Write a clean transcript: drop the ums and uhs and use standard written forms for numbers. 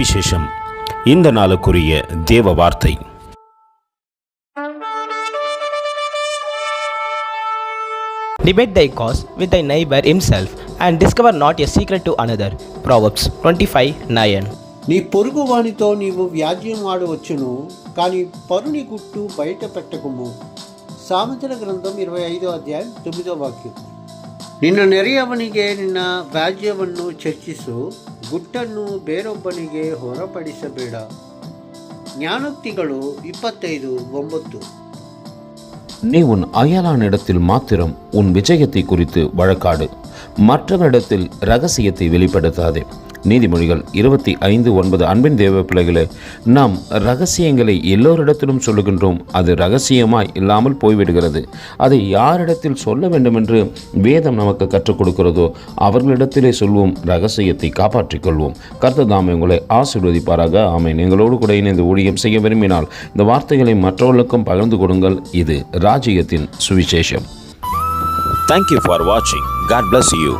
சுவிசேஷம். இந்த நாளுக்குரிய தேவ வார்த்தை. Debate thy cause with thy neighbor himself, and discover not a secret to another. Proverbs 25:9. నీ పొరుగువానితో నీవు వ్యాజ్యం ఆడవచ్చును, కానీ పరుని గుట్టు బయట పెట్టకుము. సామెతల గ్రంథం 25:9. ನಿನ್ನ ನೆರೆಯವನಿಗೆ ನಿನ್ನ ವ್ಯಾಜ್ಯವನ್ನು ಚರ್ಚಿಸು, ಗುಟ್ಟನ್ನು ಬೇರೊಬ್ಬನಿಗೆ ಹೊರಪಡಿಸಬೇಡ. ஞானோக்திகள் 25:9. நீ உன் அயலானிடத்தில் மாத்திரம் உன் விஜயத்தை குறித்து வழக்காடு, மற்றவரிடத்தில் இரகசியத்தை வெளிப்படுத்தாதே. நீதிமொழிகள் 25:9. அன்பின் தேவ பிள்ளைகளே, நாம் இரகசியங்களை எல்லோரிடத்திலும் சொல்லுகின்றோம். அது இரகசியமாய் இல்லாமல் போய்விடுகிறது. அதை யாரிடத்தில் சொல்ல வேண்டும் என்று வேதம் நமக்கு கற்றுக் கொடுக்கிறதோ அவர்களிடத்திலே சொல்வோம். இரகசியத்தை காப்பாற்றிக் கொள்வோம். கர்த்தர் தாமே உங்களை ஆசீர்வதிப்பாராக. ஆமென். எங்களோடு கூட இணைந்து ஊழியம் செய்ய விரும்பினால் இந்த வார்த்தைகளை மற்றவர்களுக்கும் பகிர்ந்து கொடுங்கள். இது ராஜ்யத்தின் சுவிசேஷம். Thank you for watching. God bless you.